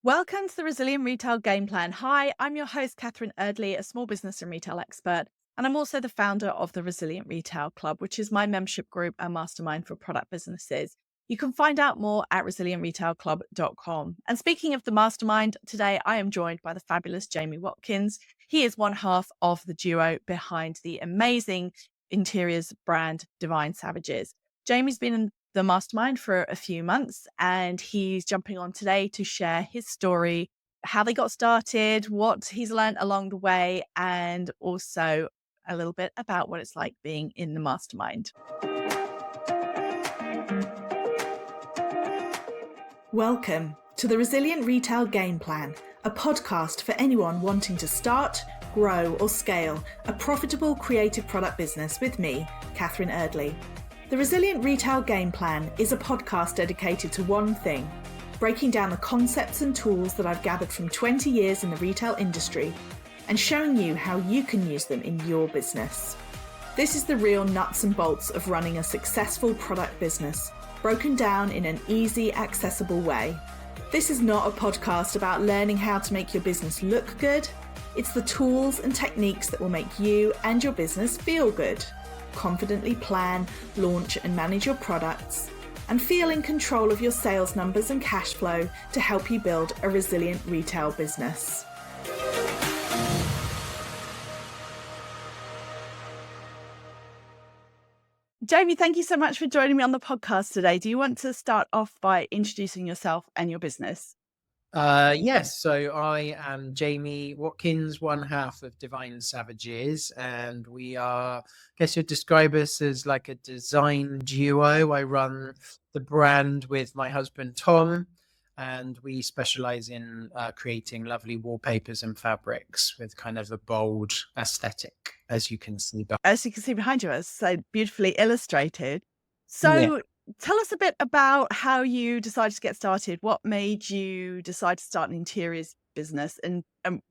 Welcome to the Resilient Retail Game Plan. Hi, I'm your host, Catherine Erdley, a small business and retail expert. And I'm also the founder of the Resilient Retail Club, which is my membership group and mastermind for product businesses. You can find out more at resilientretailclub.com. And speaking of the mastermind, today I am joined by the fabulous Jamie Watkins. He is one half of the duo behind the amazing interiors brand Divine Savages. Jamie's been in the mastermind for a few months, and he's jumping on today to share his story, how they got started, what he's learned along the way, and also a little bit about what it's like being in the mastermind. Welcome to the Resilient Retail Game Plan, a podcast for anyone wanting to start, grow, or scale a profitable creative product business with me, Catherine Erdley. The Resilient Retail Game Plan is a podcast dedicated to one thing: breaking down the concepts and tools that I've gathered from 20 years in the retail industry and showing you how you can use them in your business. This is the real nuts and bolts of running a successful product business, broken down in an easy, accessible way. This is not a podcast about learning how to make your business look good. It's the tools and techniques that will make you and your business feel good. Confidently plan, launch, and manage your products, and feel in control of your sales numbers and cash flow to help you build a resilient retail business. Jamie, thank you so much for joining me on the podcast today. Do you want to start off by introducing yourself and your business? Yes, so I am Jamie Watkins, one half of Divine Savages, and we are, I guess you'd describe us as like a design duo. I run the brand with my husband Tom, and we specialize in creating lovely wallpapers and fabrics with kind of a bold aesthetic, as you can see. As you can see behind you, it's so beautifully illustrated. Yeah. So tell us a bit about how you decided to get started. What made you decide to start an interiors business, and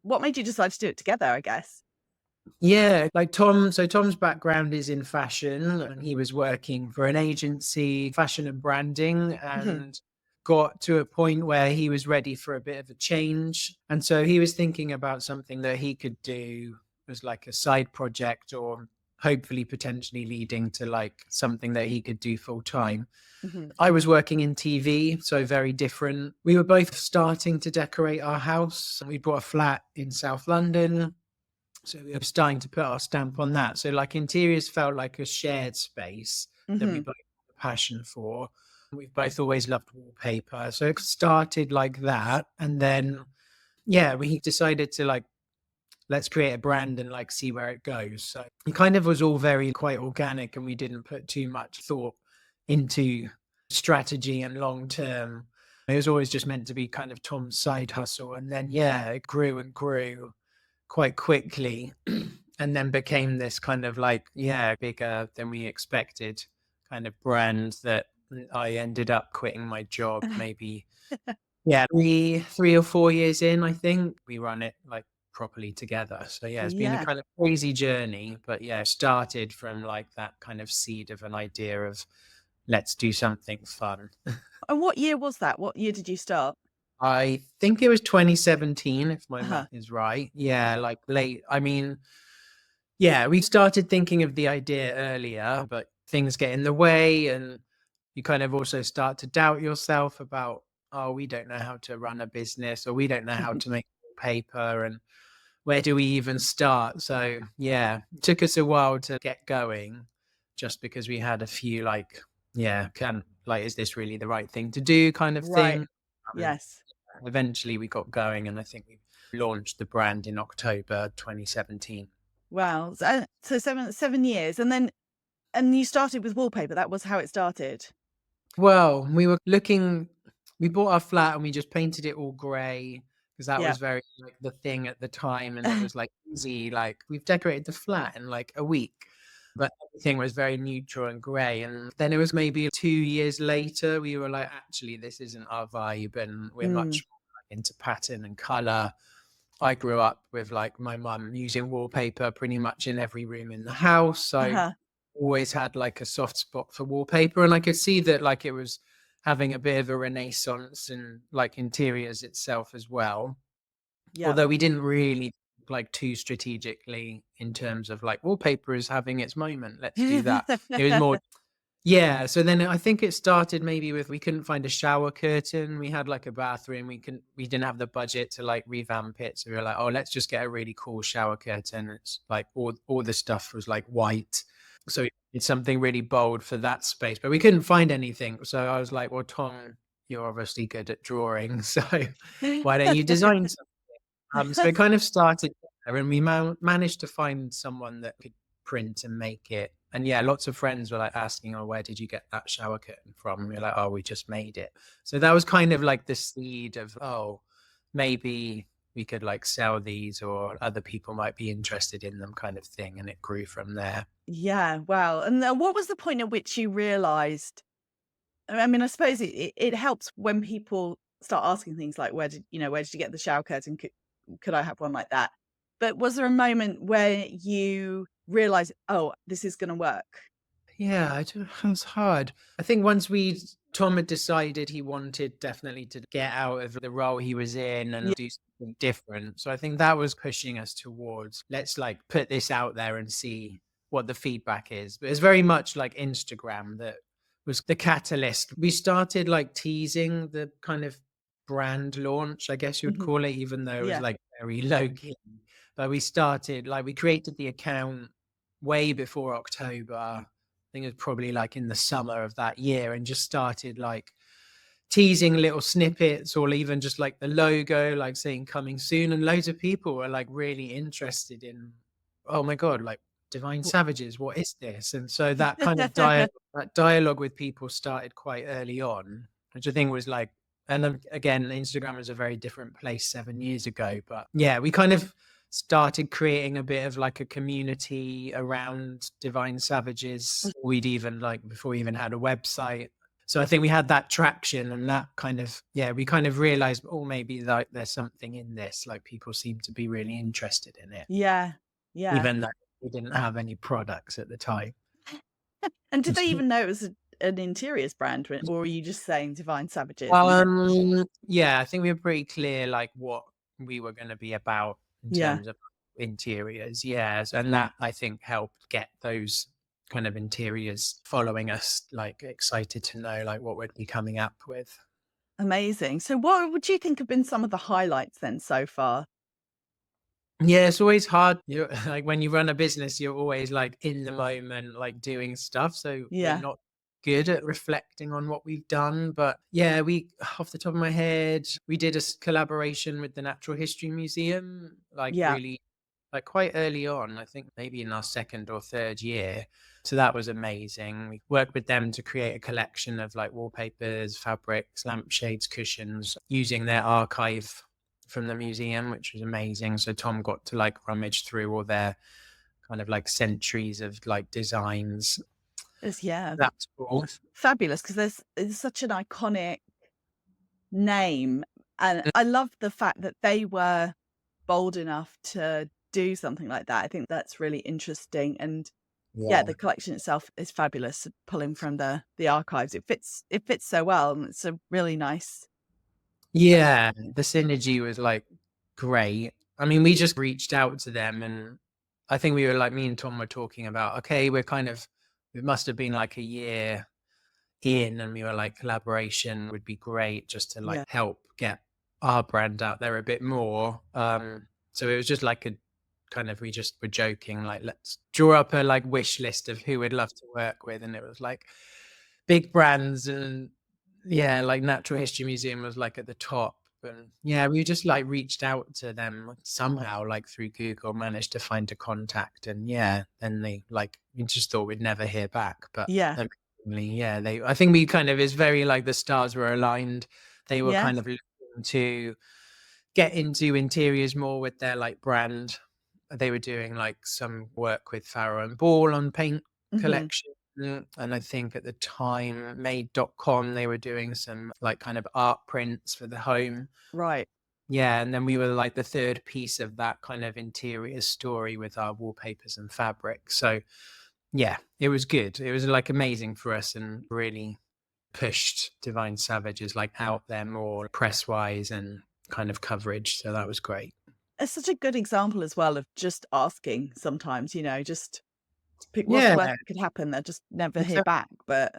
what made you decide to do it together, I guess? Yeah, like Tom. So Tom's background is in fashion, and he was working for an agency, fashion and branding, Mhm. and got to a point where he was ready for a bit of a change. And so he was thinking about something that he could do as like a side project, or hopefully potentially leading to like something that he could do full time. Mhm. I was working in TV, so very different. We were both starting to decorate our house. We bought a flat in South London, so we were starting to put our stamp on that. So like interiors felt like a shared space that we Mhm. both had a passion for. We've both always loved wallpaper. So it started like that. And then, yeah, we decided to like, let's create a brand and like see where it goes. So it kind of was all very quite organic, and we didn't put too much thought into strategy and long term. It was always just meant to be kind of Tom's side hustle. And then, yeah, it grew and grew quite quickly, and then became this kind of like, yeah, bigger than we expected kind of brand that I ended up quitting my job maybe, yeah, 3 or 4 years in. I think we run it like properly together. So yeah, it's been a Yeah. kind of crazy journey, but yeah, started from like that kind of seed of an idea of let's do something fun. And what year was that? What year did you start? I think it was 2017, if my Uh-huh. math is right. Yeah, like late. I mean, yeah, we started thinking of the idea earlier, but things get in the way, and you kind of also start to doubt yourself about, oh, we don't know how to run a business, or we don't know how to make paper, and where do we even start? So, yeah, it took us a while to get going, just because we had a few like, yeah, like, is this really the right thing to do kind of Right. thing? Um, Yes. Eventually we got going, and I think we launched the brand in October 2017. Wow. So seven years, and you started with wallpaper. That was how it started. Well, we bought our flat and we just painted it all grey, because that Yeah. was very like the thing at the time, and it was like easy, like we've decorated the flat in like a week. But everything was very neutral and grey. And then it was maybe 2 years later, we were like, actually, this isn't our vibe, and we're Mm. much more like into pattern and colour. I grew up with like my mum using wallpaper pretty much in every room in the house. So Uh-huh. always had like a soft spot for wallpaper, and I could see that like it was having a bit of a renaissance in like interiors itself as well. Yeah. Although we didn't really like too strategically in terms of like wallpaper is having its moment. Let's do that. It was more, yeah. So then I think it started maybe with we couldn't find a shower curtain. We had like a bathroom. We didn't have the budget to like revamp it. So we were like, oh, let's just get a really cool shower curtain. It's like all the stuff was like white. So it's something really bold for that space. But we couldn't find anything. So I was like, well, Tom, you're obviously good at drawing. So why don't you design something? So it kind of started there, and we managed to find someone that could print and make it. And yeah, lots of friends were like asking, "Oh, where did you get that shower curtain from?" And we are like, "Oh, we just made it." So that was kind of like the seed of, oh, maybe we could like sell these, or other people might be interested in them, kind of thing. And it grew from there. Yeah, wow. And what was the point at which you realized? I mean, I suppose it helps when people start asking things like, where did you get the shower curtain? Could I have one like that? But was there a moment where you realized, oh, this is going to work? Yeah, it was hard. I think once Tom had decided he wanted definitely to get out of the role he was in Yeah. and do something different. So I think that was pushing us towards, let's like put this out there and see what the feedback is. But it's very much like Instagram that was the catalyst. We started like teasing the kind of brand launch, I guess you would Mhm. call it, even though it was Yeah. like very low key. But we started like we created the account way before October. I think it was probably like in the summer of that year, and just started like teasing little snippets, or even just like the logo, like saying coming soon. And loads of people were like really interested in, oh my God, like Divine Savages, what is this? And so that kind of that dialogue with people started quite early on, which I think was like, and then again, Instagram was a very different place 7 years ago. But yeah, we kind of started creating a bit of like a community around Divine Savages. We'd even like before we even had a website. So I think we had that traction, and that kind of, yeah, we kind of realized, oh, maybe like there's something in this, like people seem to be really interested in it, Yeah. Yeah. even though we didn't have any products at the time. And did they even know it was an interiors brand, or were you just saying Divine Savages? Yeah, I think we were pretty clear like what we were going to be about in Yeah. terms of interiors. Yes. And that I think helped get those kind of interiors following us, like excited to know like what we'd be coming up with. Amazing. So what would you think have been some of the highlights then so far? Yeah, it's always hard. You like when you run a business, you're always like in the moment, like doing stuff. So we're Yeah. not good at reflecting on what we've done. But yeah, we, off the top of my head, we did a collaboration with the Natural History Museum, like Yeah. really, like quite early on, I think maybe in our second or third year. So that was amazing. We worked with them to create a collection of like wallpapers, fabrics, lampshades, cushions, using their archive from the museum, which was amazing. So Tom got to like rummage through all their kind of like centuries of like designs. Yeah. That's cool. Fabulous, because it's such an iconic name. And I love the fact that they were bold enough to do something like that. I think that's really interesting. And yeah, Yeah. the collection itself is fabulous, pulling from the archives. It fits so well, and it's a really nice. Yeah, the synergy was like great. I mean, we just reached out to them, and I think we were like, me and Tom were talking about, okay, we're kind of, it must have been like a year in, and we were like, collaboration would be great just to like Yeah. help get our brand out there a bit more. So it was just like a kind of, we just were joking, like, let's draw up a like wish list of who we'd love to work with. And it was like big brands, and yeah, like Natural History Museum was like at the top. And yeah, we just like reached out to them somehow, like through Google, managed to find a contact. And yeah, then they like, we just thought we'd never hear back. But Yeah. yeah, I think we kind of, it's very like the stars were aligned. They were Yes. kind of looking to get into interiors more with their like brand. They were doing like some work with Farrow and Ball on paint Hmm. collection. And I think at the time, made.com, they were doing some like kind of art prints for the home. Right. Yeah. And then we were like the third piece of that kind of interior story with our wallpapers and fabric. So yeah, it was good. It was like amazing for us, and really pushed Divine Savages like out there more press wise and kind of coverage. So that was great. It's such a good example as well of just asking sometimes, just what's the Yeah, worst that could happen? They'll just never hear exactly. back. But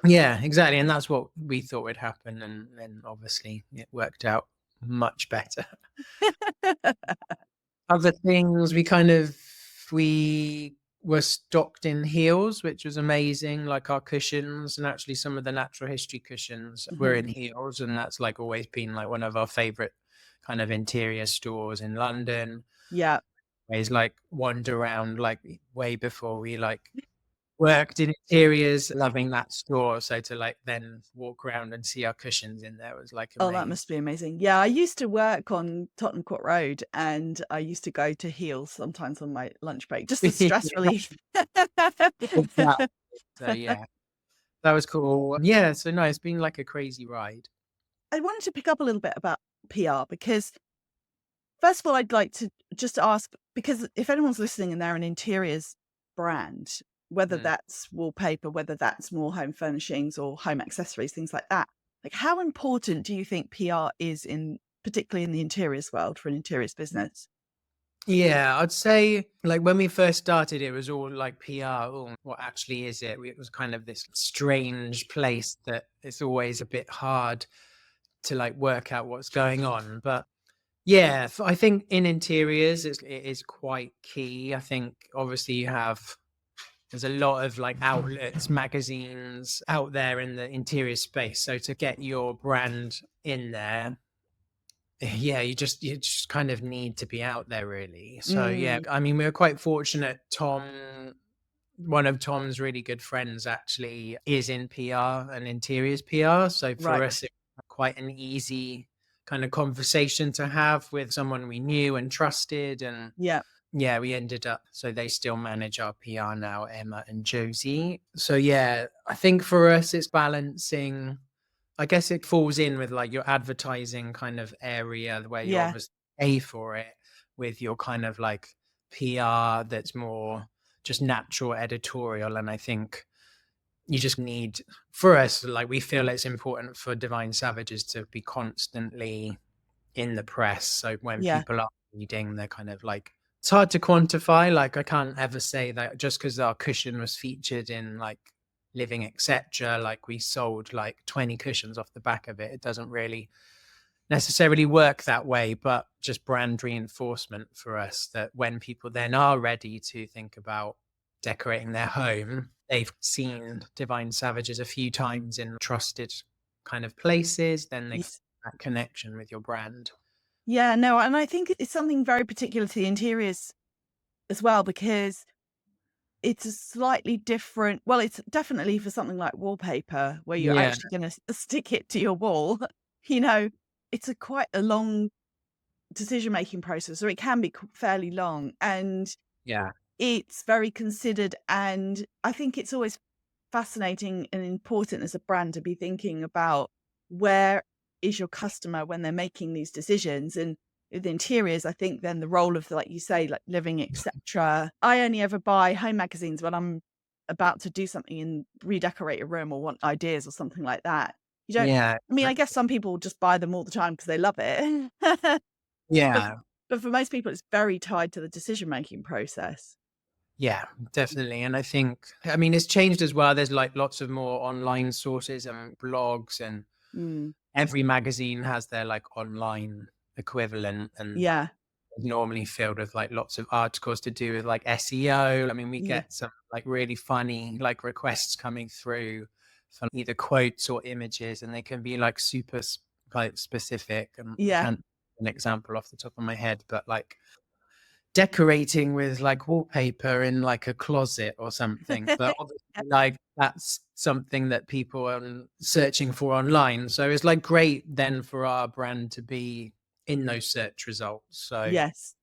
Yeah, exactly. And that's what we thought would happen. And then obviously it worked out much better. Other things we were stocked in heels, which was amazing, like our cushions, and actually some of the natural history cushions were Mhm. in heels, and that's like always been like one of our favorite kind of interior stores in London. Yeah. Always like wander around like way before we like worked in interiors, loving that store. So to like then walk around and see our cushions in there was like Oh, that amazing. must be amazing. Yeah, I used to work on Tottenham Court Road and I used to go to Heels sometimes on my lunch break, just as stress Yeah, relief. exactly. So yeah, that was cool. Yeah, so no, it's been like a crazy ride. I wanted to pick up a little bit about PR because, first of all, I'd like to just ask, because if anyone's listening and they're an interiors brand, whether Mm. that's wallpaper, whether that's more home furnishings or home accessories, things like that, like how important do you think PR is particularly in the interiors world for an interiors business? Yeah, I'd say like when we first started, it was all like PR. Oh, what actually is it? It was kind of this strange place that it's always a bit hard to like work out what's going on. But yeah, I think in interiors it is quite key. I think obviously there's a lot of like outlets, magazines out there in the interior space. So to get your brand in there, yeah, you just kind of need to be out there really. So yeah, Mm, I mean, we were quite fortunate. One of Tom's really good friends actually is in PR and interiors PR. So for right. us, it was quite an easy kind of conversation to have with someone we knew and trusted. And Yeah. yeah, we ended up, so they still manage our PR now, Emma and Josie. So yeah, I think for us, it's balancing. I guess it falls in with like your advertising kind of area where you Yeah. obviously pay for it with your kind of like PR that's more just natural editorial. And I think you just need, for us, like we feel it's important for Divine Savages to be constantly in the press. So when Yeah. people are reading, they're kind of like, it's hard to quantify. Like I can't ever say that just because our cushion was featured in like Living Etc. Like we sold like 20 cushions off the back of it. It doesn't really necessarily work that way, but just brand reinforcement for us that when people then are ready to think about decorating their home, they've seen Divine Savages a few times in trusted kind of places, then they Yes. feel that connection with your brand. Yeah. No, and I think it's something very particular to the interiors as well, because it's a slightly different, well, it's definitely for something like wallpaper where you're Yeah, actually going to stick it to your wall. you know, it's a quite a long decision-making process, or it can be fairly long, and yeah, it's very considered. And I think it's always fascinating and important as a brand to be thinking about where is your customer when they're making these decisions. And with interiors, I think then the role of, like you say, like Living Etc. I only ever buy home magazines when I'm about to do something and redecorate a room or want ideas or something like that. You don't, yeah, I mean, I guess some people just buy them all the time because they love it. but, yeah, but for most people, it's very tied to the decision-making process. yeah, definitely. And I think, I mean, it's changed as well. There's like lots of more online sources and blogs, and Mm, every magazine has their like online equivalent, and yeah. is normally filled with like lots of articles to do with like SEO. I mean, we Yeah. get some like really funny like requests coming through for either quotes or images, and they can be like super like specific. And I Yeah. can't give an example off the top of my head, but like decorating with like wallpaper in like a closet or something. But obviously, like that's something that people are searching for online. So it's like great then for our brand to be in those search results. So Yes.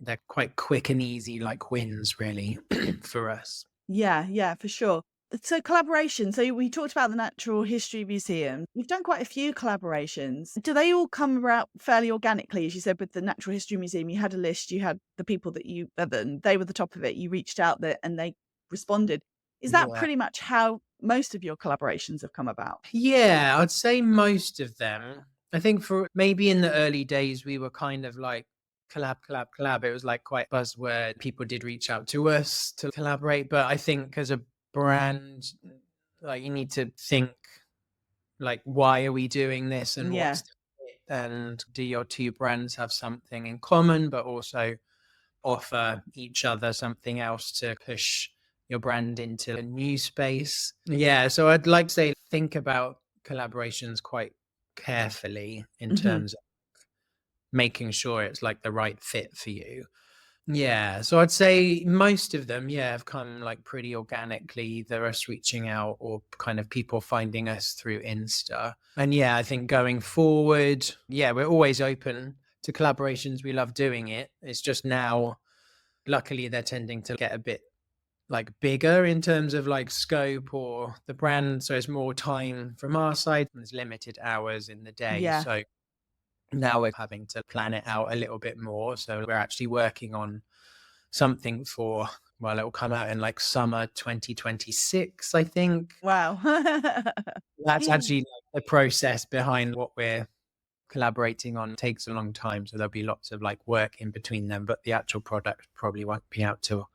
they're quite quick and easy, like wins really for us. Yeah, yeah, for sure. So collaboration. So we talked about the Natural History Museum. You've done quite a few collaborations. Do they all come about fairly organically? As you said, with the Natural History Museum, you had a list, you had the people that they were the top of it. You reached out there and they responded. Is that Yeah. pretty much how most of your collaborations have come about? Yeah, I'd say most of them. I think for maybe in the early days, we were kind of like collab, collab, collab. It was like quite buzzword. People did reach out to us to collaborate. But I think as a brand, like you need to think like, why are we doing this and Yeah. what's the fit? And do your two brands have something in common, but also offer each other something else to push your brand into a new space? Yeah, so I'd like to say think about collaborations quite carefully in Hmm. terms of making sure it's like the right fit for you. Yeah, so I'd say most of them, yeah, have come like pretty organically, either us reaching out or kind of people finding us through Insta. And yeah, I think going forward, yeah, we're always open to collaborations. We love doing it. It's just now, luckily, they're tending to get a bit like bigger in terms of like scope or the brand. So it's more time from our side. There's limited hours in the day. Yeah. So now we're having to plan it out a little bit more. So we're actually working on something for, well, it will come out in like summer 2026, I think. Wow. That's actually like the process behind what we're collaborating on takes a long time. So there'll be lots of like work in between them, but the actual product probably won't be out till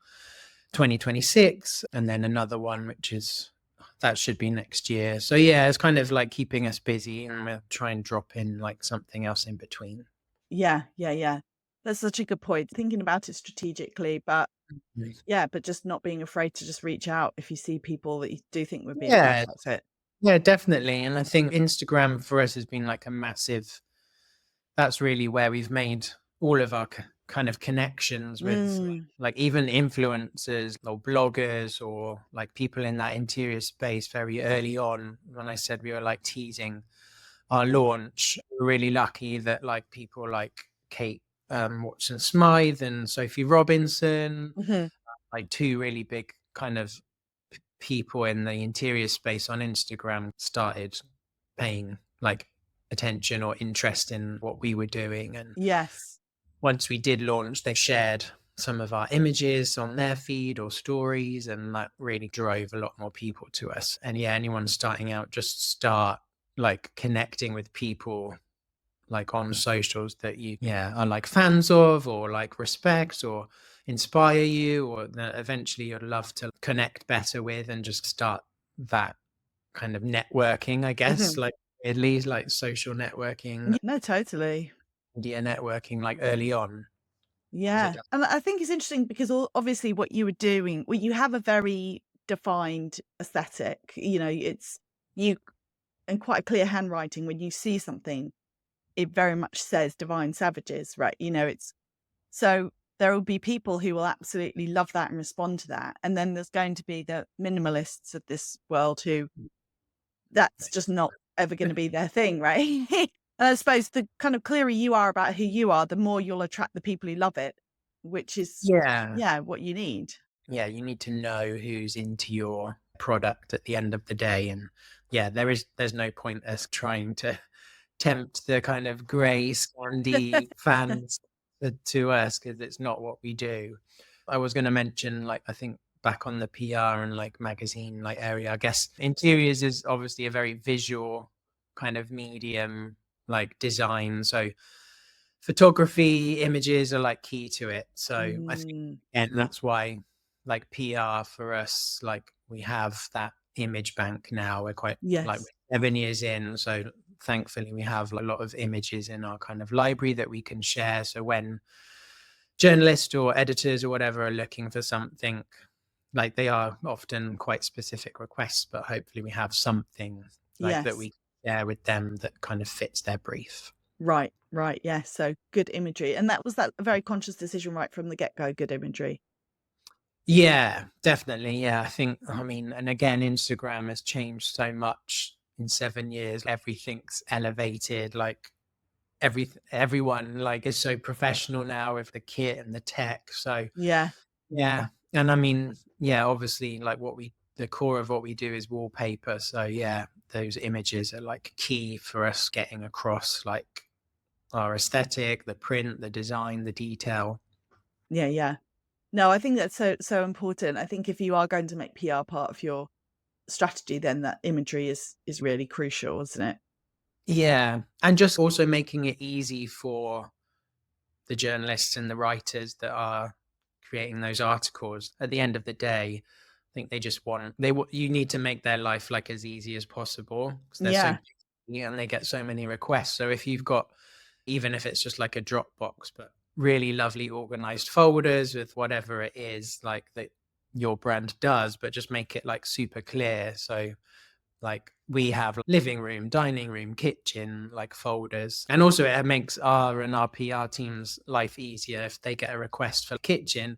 2026. And then another one, which is that should be next year. So yeah, it's kind of like keeping us busy and we'll try and drop in like something else in between. Yeah, yeah, yeah. That's such a good point. Thinking about it strategically, but Mm. yeah, but just not being afraid to just reach out if you see people that you do think would be a Yeah, perfect fit. yeah, definitely. And I think Instagram for us has been like a massive, that's really where we've made all of our kind of connections with Mm. like even influencers or bloggers or like people in that interior space very early on. When I said we were like teasing our launch, we're really lucky that like people like Kate Watson Smythe and Sophie Robinson, Mhm. like two really big kind of people in the interior space on Instagram started paying like attention or interest in what we were doing. And Yes. once we did launch, they shared some of our images on their feed or stories, and that really drove a lot more people to us. And yeah, anyone starting out, just start like connecting with people like on socials that you are like fans of or like respect or inspire you or that eventually you'd love to connect better with, and just start that kind of networking, I guess, Mhm. like at least like social networking, No, totally. media networking, like early on. 'Cause it Yeah. And I think it's interesting because obviously what you were doing, well, you have a very defined aesthetic. You know, it's you and quite a clear handwriting. When you see something, it very much says Divine Savages, right? You know, it's so there will be people who will absolutely love that and respond to that. And then there's going to be the minimalists of this world who that's just not ever going to be their thing, right? And I suppose the kind of clearer you are about who you are, the more you'll attract the people who love it, which is, yeah. yeah, what you need. Yeah, you need to know who's into your product at the end of the day. And yeah, there's no point us trying to tempt the kind of grey Scandi fans to us, because it's not what we do. I was going to mention, like, I think back on the PR and like magazine like area, I guess interiors is obviously a very visual kind of medium, like design. So photography, images are like key to it. So I think, Mm, and that's why like PR for us, like we have that image bank now. We're quite like yes. we're 7 years in. So thankfully we have like, a lot of images in our kind of library that we can share. So when journalists or editors or whatever are looking for something, like they are often quite specific requests, but hopefully we have something like that Yes. we share with them that kind of fits their brief. Right. Right. Yes. So good imagery. And that was that a very conscious decision right from the get go, good imagery. Yeah, definitely. Yeah, I think, I mean, and again, Instagram has changed so much in 7 years. Everything's elevated. Like everyone like is so professional now with the kit and the tech. So Yeah. yeah, and I mean, yeah, obviously, like the core of what we do is wallpaper. So yeah, those images are like key for us getting across like our aesthetic, the print, the design, the detail. Yeah. Yeah. No, I think that's so important. I think if you are going to make PR part of your strategy, then that imagery is really crucial, isn't it? Yeah. And just also making it easy for the journalists and the writers that are creating those articles. At the end of the day, I think they just want you need to make their life like as easy as possible because they're so Yeah. busy and they get so many requests. So if you've got, even if it's just like a Dropbox, but really lovely organized folders with whatever it is like that your brand does, but just make it like super clear. So like we have living room, dining room, kitchen, like folders. And also it makes our PR team's life easier. If they get a request for kitchen,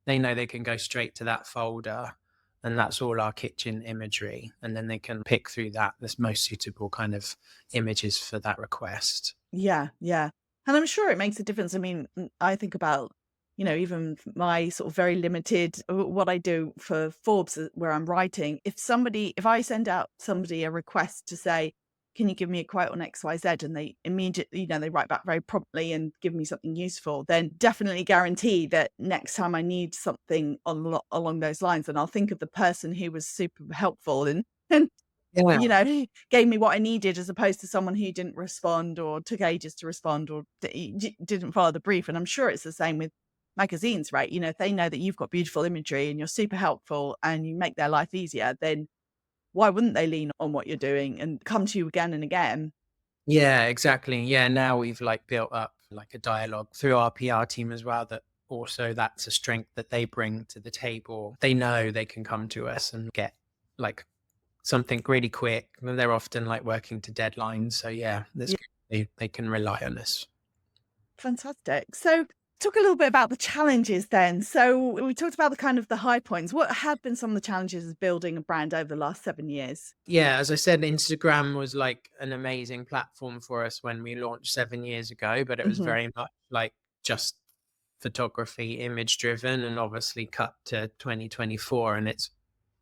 they know they can go straight to that folder and that's all our kitchen imagery. And then they can pick through that, this most suitable kind of images for that request. Yeah, yeah. And I'm sure it makes a difference. I mean, I think about, even my sort of very limited what I do for Forbes where I'm writing. If I send out somebody a request to say, can you give me a quote on XYZ? And they immediately, they write back very promptly and give me something useful, then definitely guarantee that next time I need something along those lines, then I'll think of the person who was super helpful and Yeah. gave me what I needed, as opposed to someone who didn't respond or took ages to respond or didn't follow the brief. And I'm sure it's the same with magazines, right? If they know that you've got beautiful imagery and you're super helpful and you make their life easier, then why wouldn't they lean on what you're doing and come to you again and again? Yeah, exactly. Yeah, now we've like built up like a dialogue through our PR team as well that also that's a strength that they bring to the table. They know they can come to us and get like something really quick. And they're often like working to deadlines. So yeah, Yeah. they can rely on us. Fantastic. So talk a little bit about the challenges then. So we talked about the kind of the high points. What have been some of the challenges of building a brand over the last 7 years? Yeah, as I said, Instagram was like an amazing platform for us when we launched 7 years ago, but it was Hmm. very much like just photography, image driven, and obviously cut to 2024 and it's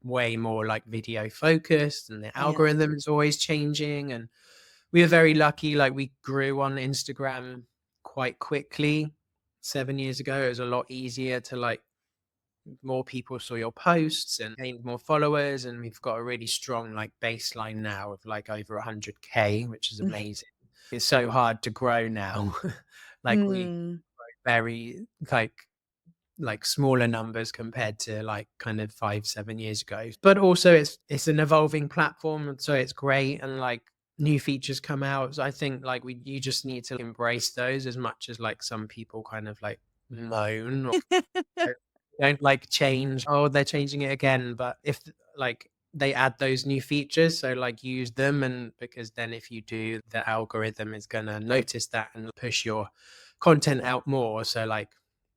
way more like video focused and the Yeah. algorithm is always changing. And we were very lucky, like we grew on Instagram quite quickly. 7 years ago, it was a lot easier to like more people saw your posts and gained more followers. And we've got a really strong like baseline now of like over 100K, which is amazing. It's so hard to grow now. Like we Mm. very like smaller numbers compared to like kind of 5-7 years ago, but also it's an evolving platform, and so it's great. And like new features come out, so I think like you just need to embrace those as much as like some people kind of like moan or don't like change, oh they're changing it again. But if like they add those new features, so like use them, and because then if you do, the algorithm is going to notice that and push your content out more. So like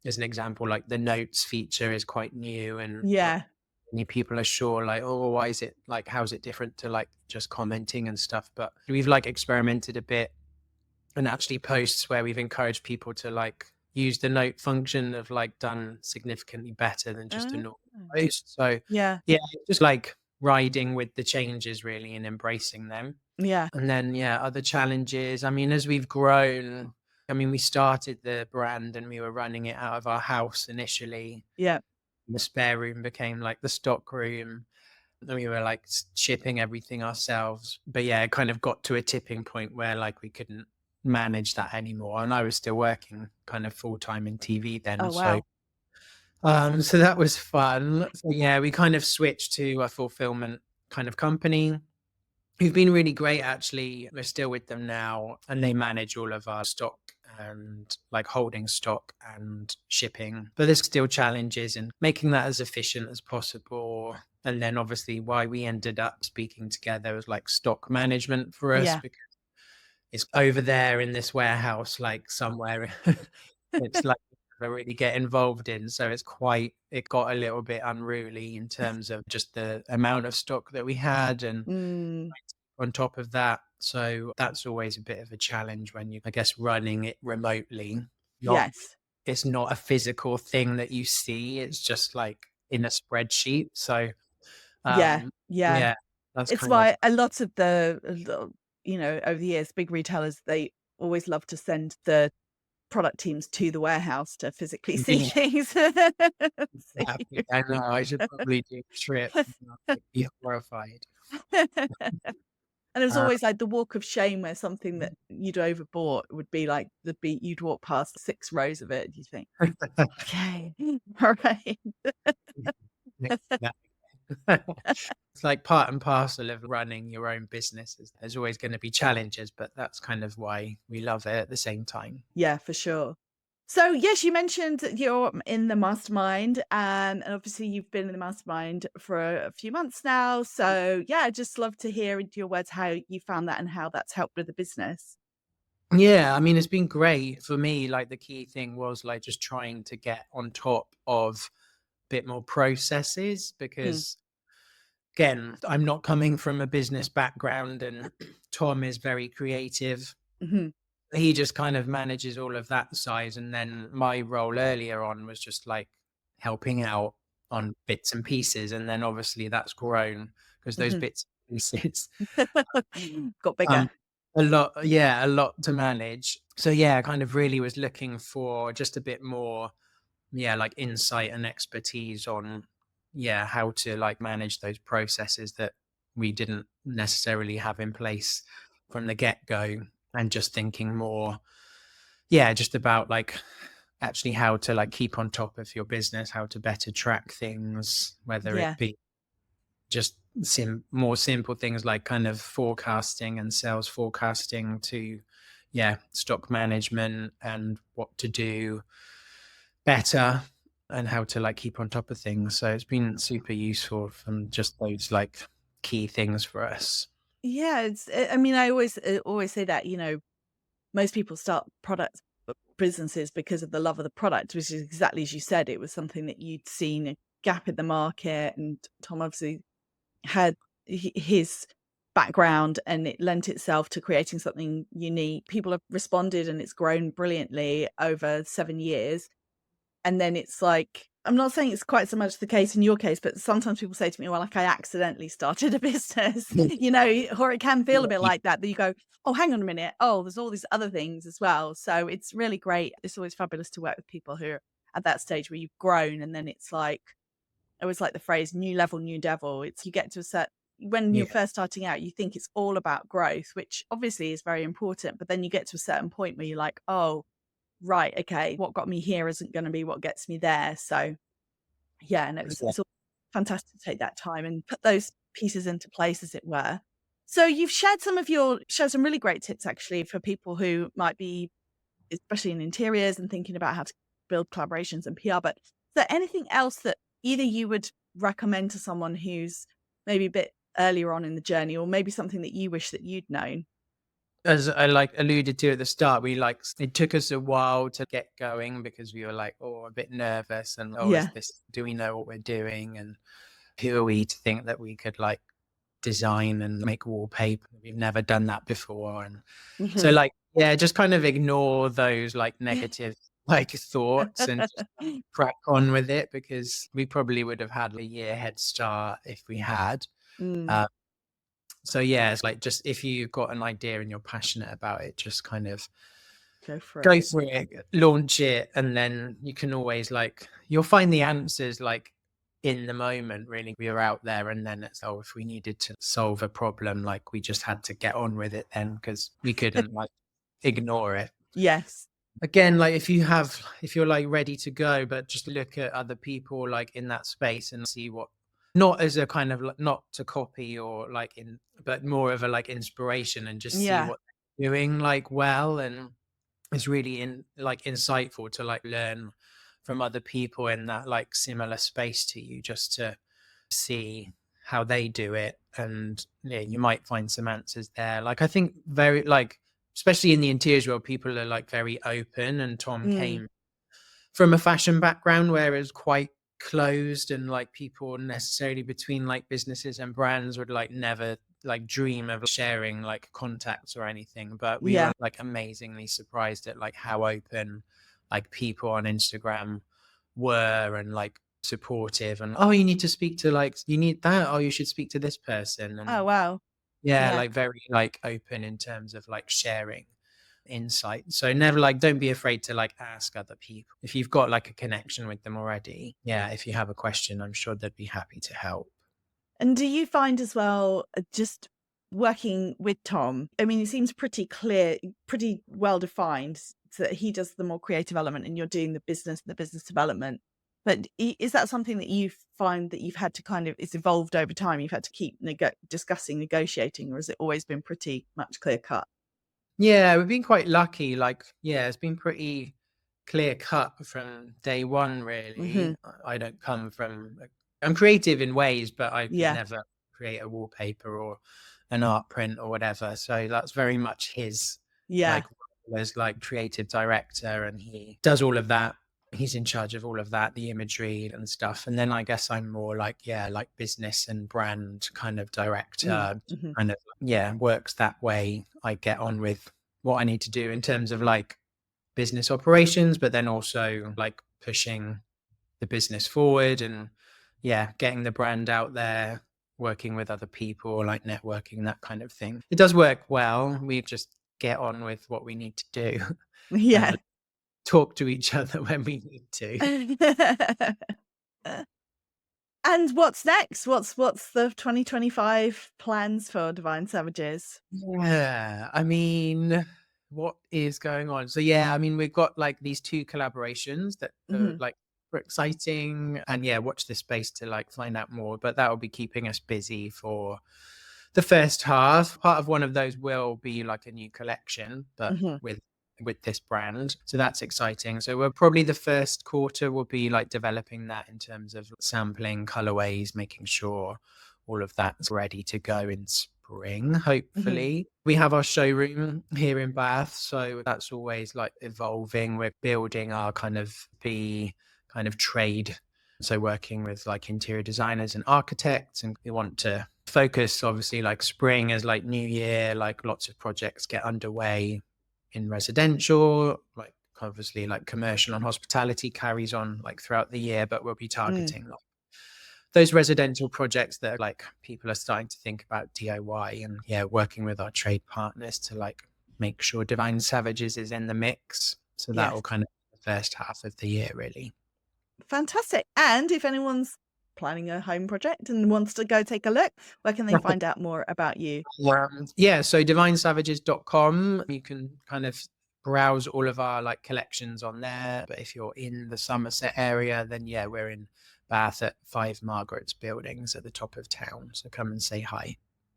as an example, like the notes feature is quite new and not Yeah. many people are sure like, oh, why is it like, how's it different to like just commenting and stuff? But we've like experimented a bit and actually posts where we've encouraged people to like use the note function have like done significantly better than just a Oh, normal post. So yeah. yeah, just like riding with the changes really and embracing them. Yeah. And then, yeah, other challenges. I mean, as we've grown, I mean, we started the brand and we were running it out of our house initially. Yeah. The spare room became like the stock room. And we were like shipping everything ourselves. But yeah, it kind of got to a tipping point where like we couldn't manage that anymore. And I was still working kind of full time in TV then. Oh, So wow. so that was fun. So yeah, we kind of switched to a fulfillment kind of company who've been really great actually. We're still with them now and they manage all of our stock and like holding stock and shipping. But there's still challenges in making that as efficient as possible. And then obviously why we ended up speaking together was like stock management for us Yeah. because it's over there in this warehouse, like somewhere. It's like I really get involved in. So it got a little bit unruly in terms of just the amount of stock that we had and Mm. on top of that. So that's always a bit of a challenge when you, I guess, running it remotely. Not Yes. It's not a physical thing that you see. It's just like in a spreadsheet. So Yeah. um Yeah. yeah, that's It's kind of why a lot of over the years, big retailers, they always love to send the product teams to the warehouse to physically see Yeah, things. exactly. I know. I should probably do a trip. I'd be horrified. And it was Uh, always like the walk of shame where something that you'd overbought would be like the beat you'd walk past 6 rows of it. And you think, okay, all right. that. It's like part and parcel of running your own business. There's always going to be challenges, but that's kind of why we love it at the same time. Yeah, for sure. So, yes, you mentioned that you're in the mastermind, and obviously you've been in the mastermind for a few months now. So, yeah, I'd just love to hear into your words how you found that and how that's helped with the business. Yeah, I mean, it's been great for me. Like the key thing was like just trying to get on top of a bit more processes Mm, because again, I'm not coming from a business background and Tom is very creative. mhm, He just kind of manages all of that side. And then my role earlier on was just like helping out on bits and pieces. And then obviously that's grown because those mhm. bits and pieces, Got um, bigger. a lot to manage. So yeah, I kind of really was looking for just a bit more, yeah, like insight and expertise on, yeah, how to like manage those processes that we didn't necessarily have in place from the get go, and just thinking more, yeah, just about like actually how to like keep on top of your business, how to better track things, whether it Yeah. be just more simple things like kind of forecasting and sales forecasting to, yeah, stock management and what to do better and how to like keep on top of things. So it's been super useful from just those like key things for us. Yeah, I mean, I always say that, most people start product businesses because of the love of the product, which is exactly as you said. It was something that you'd seen a gap in the market, and Tom obviously had his background, and it lent itself to creating something unique. People have responded, and it's grown brilliantly over 7 years. And then it's like, I'm not saying it's quite so much the case in your case, but sometimes people say to me, well, like I accidentally started a business, or it can feel a bit Yeah. like that you go, oh, hang on a minute. Oh, there's all these other things as well. So it's really great. It's always fabulous to work with people who are at that stage where you've grown. And then it's like, I always like the phrase new level, new devil. It's you get to a certain, when you're Yeah. first starting out, you think it's all about growth, which obviously is very important. But then you get to a certain point where you're like, oh, right, okay, what got me here isn't going to be what gets me there. So yeah, and Yeah. it's all fantastic to take that time and put those pieces into place, as it were. So you've shared some really great tips actually for people who might be, especially in interiors and thinking about how to build collaborations and PR. But is there anything else that either you would recommend to someone who's maybe a bit earlier on in the journey, or maybe something that you wish that you'd known? As I like alluded to at the start, we like it took us a while to get going because we were like, oh, a bit nervous and oh, is Yeah. this, do we know what we're doing? And who are we to think that we could like design and make wallpaper? We've never done that before. And so Mhm. like, yeah, just kind of ignore those like negative like thoughts and just crack on with it because we probably would have had a year head start if we had. Mm, Uh, so yeah, it's like just if you've got an idea and you're passionate about it, just kind of go for it. go for it, launch it, and then you can always like you'll find the answers like in the moment. Really, we were out there, and then it's if we needed to solve a problem, like we just had to get on with it then because we couldn't like ignore it. Yes. Again, like if you're like ready to go, but just look at other people like in that space and see what, not as a kind of not to copy or like in, but more of a like inspiration and just see Yeah. what they're doing like well. And it's really insightful to like learn from other people in that like similar space to you, just to see how they do it. And yeah, you might find some answers there. Like I think very like especially in the interiors world, people are like very open, and Tom Mm, came from a fashion background where it's quite closed, and like people necessarily between like businesses and brands would like never like dream of sharing like contacts or anything. But we yeah. were like amazingly surprised at like how open like people on Instagram were, and like supportive, and oh, you need to speak to like you need that, oh, you should speak to this person. Oh, And wow. yeah, Yeah. like very like open in terms of like sharing. insight. So never like, don't be afraid to like ask other people. If you've got like a connection with them already, yeah, if you have a question, I'm sure they'd be happy to help. And do you find as well, just working with Tom, I mean, it seems pretty clear, pretty well defined, so that he does the more creative element and you're doing the business and the business development. But is that something that you find that you've had to kind of, it's evolved over time, you've had to keep discussing, negotiating, or has it always been pretty much clear cut? Yeah, we've been quite lucky. Like, yeah, it's been pretty clear cut from day one, really. I don't come from, I'm creative in ways, but I could Yeah. never create a wallpaper or an art print or whatever. So that's very much his Yeah. like role as like creative director, and he does all of that. He's in charge of all of that, the imagery and stuff. And then I guess I'm more like, yeah, like business and brand kind of director, kind of, yeah, works that way. I get on with what I need to do in terms of like business operations, but then also like pushing the business forward and, yeah, getting the brand out there, working with other people, like networking, that kind of thing. It does work well. We just get on with what we need to do. Yeah. And talk to each other when we need to. And what's next? What's the 2025 plans for Divine Savages? Yeah, I mean, what is going on? So yeah, I mean, we've got like these 2 collaborations that are like super exciting, and yeah, watch this space to like find out more. But that will be keeping us busy for the first half. Part of one of those will be like a new collection, but with this brand. So that's exciting. So we're probably the first quarter will be like developing that in terms of sampling colorways, making sure all of that's ready to go in spring, hopefully. We have our showroom here in Bath, so that's always like evolving. We're building our kind of trade. So working with like interior designers and architects, and we want to focus obviously like spring as like new year, like lots of projects get underway in residential, like obviously like commercial and hospitality carries on like throughout the year, but we'll be targeting like those residential projects that like people are starting to think about DIY, and yeah, working with our trade partners to like make sure Divine Savages is in the mix. So that will kind of be the first half of the year, really. Fantastic. And if anyone's planning a home project and wants to go take a look, where can they find out more about you? Yeah, so divinesavages.com. You can kind of browse all of our like collections on there. But if you're in the Somerset area, then yeah, we're in Bath at 5 Margaret's Buildings at the top of town. So come and say hi.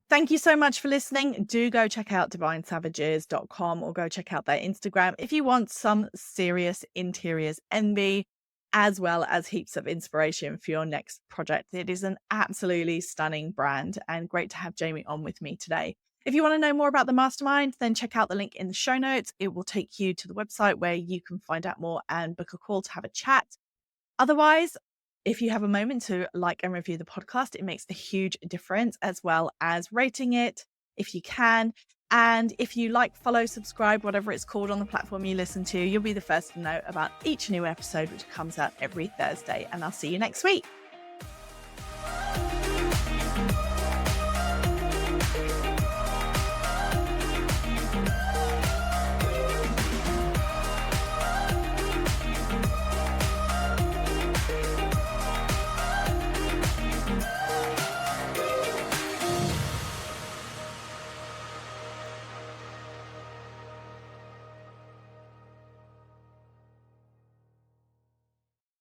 Thank you so much for listening. Do go check out divinesavages.com or go check out their Instagram if you want some serious interiors envy, as well as heaps of inspiration for your next project. It is an absolutely stunning brand, and great to have Jamie on with me today. If you want to know more about the mastermind, then check out the link in the show notes. It will take you to the website where you can find out more and book a call to have a chat. Otherwise, if you have a moment to like and review the podcast, it makes a huge difference, as well as rating it if you can. And if you like, follow, subscribe, whatever it's called on the platform you listen to, you'll be the first to know about each new episode, which comes out every Thursday. And I'll see you next week.